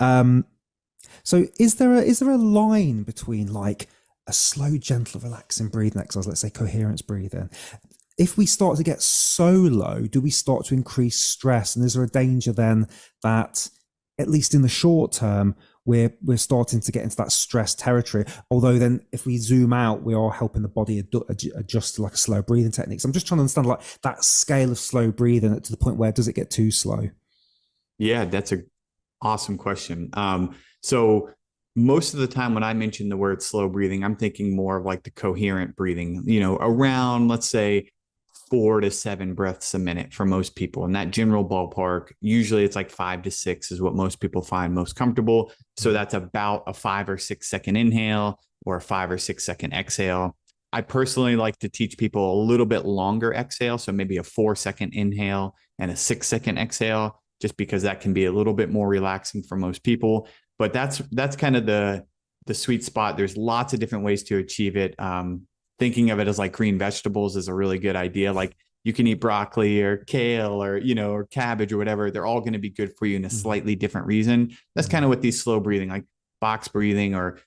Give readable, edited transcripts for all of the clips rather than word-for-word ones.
Um, so is there a line between like a slow, gentle, relaxing breathing exercise, let's say coherence breathing? If we start to get so low, do we start to increase stress? And is there a danger then that, at least in the short term, we're starting to get into that stress territory? Although then, if we zoom out, we are helping the body adjust to like a slow breathing technique. So I'm just trying to understand like that scale of slow breathing to the point where does it get too slow? Yeah, that's a awesome question. So most of the time when I mention the word slow breathing, I'm thinking more of like the coherent breathing, around, let's say, 4 to 7 breaths a minute for most people. In that general ballpark, usually it's like 5 to 6 is what most people find most comfortable. So that's about a 5 or 6 second inhale or a 5 or 6 second exhale. I personally like to teach people a little bit longer exhale. So maybe a 4 second inhale and a 6 second exhale, just because that can be a little bit more relaxing for most people. But that's kind of the sweet spot. There's lots of different ways to achieve it. Thinking of it as like green vegetables is a really good idea. Like you can eat broccoli or kale or or cabbage or whatever. They're all going to be good for you in a Mm-hmm. slightly different reason. That's kind of what these slow breathing, like box breathing or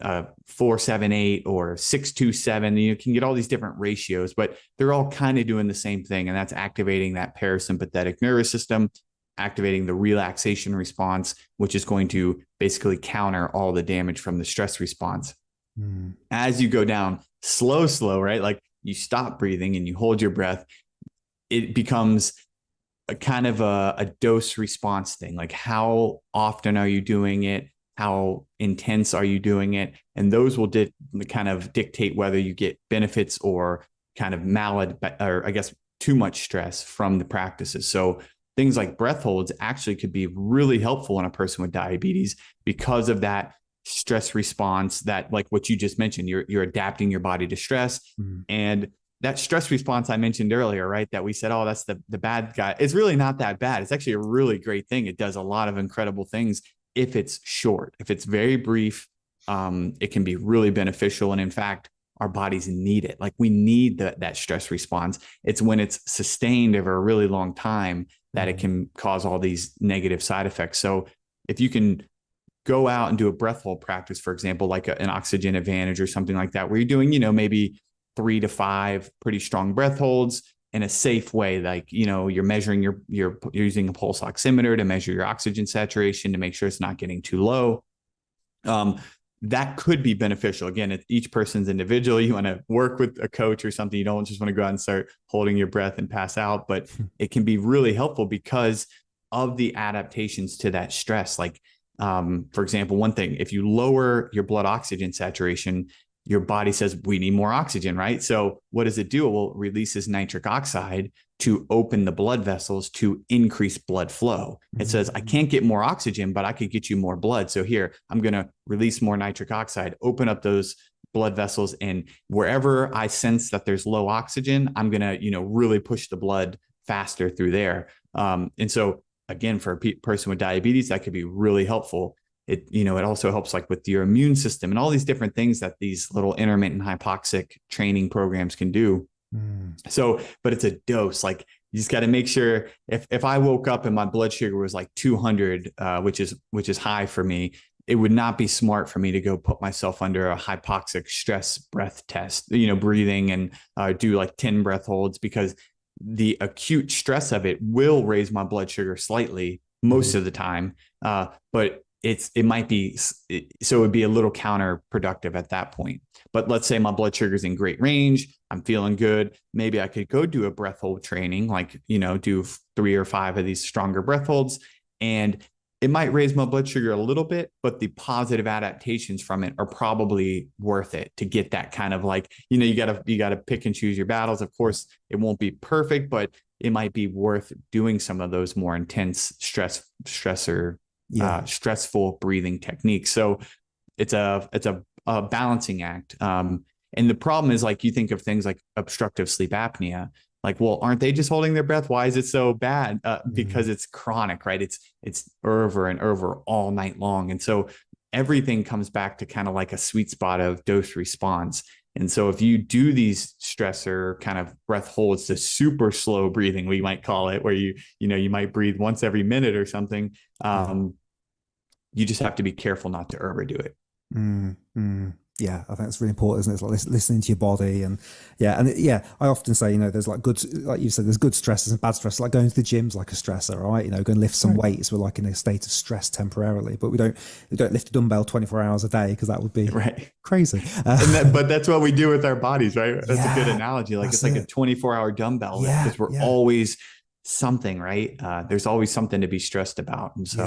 4-7-8 or 6-2-7. You can get all these different ratios, but they're all kind of doing the same thing, and that's activating that parasympathetic nervous system, activating the relaxation response, which is going to basically counter all the damage from the stress response. Mm-hmm. As you go down slow, right? Like you stop breathing and you hold your breath, it becomes a kind of a dose response thing. Like how often are you doing it? How intense are you doing it? And those will kind of dictate whether you get benefits or kind of or I guess too much stress from the practices. So things like breath holds actually could be really helpful in a person with diabetes because of that stress response, that like what you just mentioned, you're adapting your body to stress. And that stress response I mentioned earlier, right? That we said, oh, that's the bad guy. It's really not that bad. It's actually a really great thing. It does a lot of incredible things if it's short, if it's very brief. It can be really beneficial. And in fact, our bodies need it. Like we need that stress response. It's when it's sustained over a really long time that it can cause all these negative side effects. So if you can go out and do a breath hold practice, for example, like an oxygen advantage or something like that, where you're doing, maybe 3 to 5 pretty strong breath holds in a safe way. Like, you're measuring you're using a pulse oximeter to measure your oxygen saturation to make sure it's not getting too low. That could be beneficial. Again, each person's individual. You want to work with a coach or something. You don't just want to go out and start holding your breath and pass out, but it can be really helpful because of the adaptations to that stress. Like, for example, one thing, if you lower your blood oxygen saturation, your body says, we need more oxygen, right? So what does it do? Well, it releases nitric oxide to open the blood vessels to increase blood flow. It says, I can't get more oxygen, but I could get you more blood. So here, I'm going to release more nitric oxide, open up those blood vessels. And wherever I sense that there's low oxygen, I'm going to, really push the blood faster through there. And so again, for a person with diabetes, that could be really helpful. It also helps like with your immune system and all these different things that these little intermittent hypoxic training programs can do. So, but it's a dose. Like you just got to make sure if I woke up and my blood sugar was like 200, which is high for me, it would not be smart for me to go put myself under a hypoxic stress breath test, breathing and do like 10 breath holds, because the acute stress of it will raise my blood sugar slightly most of the time. But it might be, so it would be a little counterproductive at that point. But let's say my blood sugar is in great range, I'm feeling good. Maybe I could go do a breath hold training, like, do 3 or 5 of these stronger breath holds. And it might raise my blood sugar a little bit, but the positive adaptations from it are probably worth it to get that kind of like, you gotta pick and choose your battles. Of course, it won't be perfect, but it might be worth doing some of those more intense stressful breathing techniques. So it's a balancing act. And the problem is, like, you think of things like obstructive sleep apnea, like, well, aren't they just holding their breath? Why is it so bad? Because it's chronic, right? It's over and over all night long. And so everything comes back to kind of like a sweet spot of dose response. And so if you do these stressor kind of breath holds, the super slow breathing, we might call it, where you might breathe once every minute or something. you just have to be careful not to overdo it. Mm, mm. Yeah, I think it's really important, isn't it? It's like listening to your body, and I often say, you know, there's like good, like you said, there's good stresses and bad stress. Like going to the gym's like a stressor, right? You know, go and lift some Right. weights. We're like in a state of stress temporarily, but we don't lift a dumbbell 24 hours a day because that would be Right. crazy. But that's what we do with our bodies, right? That's a good Yeah, analogy. Like that's it's like a it. 24-hour dumbbell Yeah, because we're yeah. always something, right? There's always something to be stressed about. And so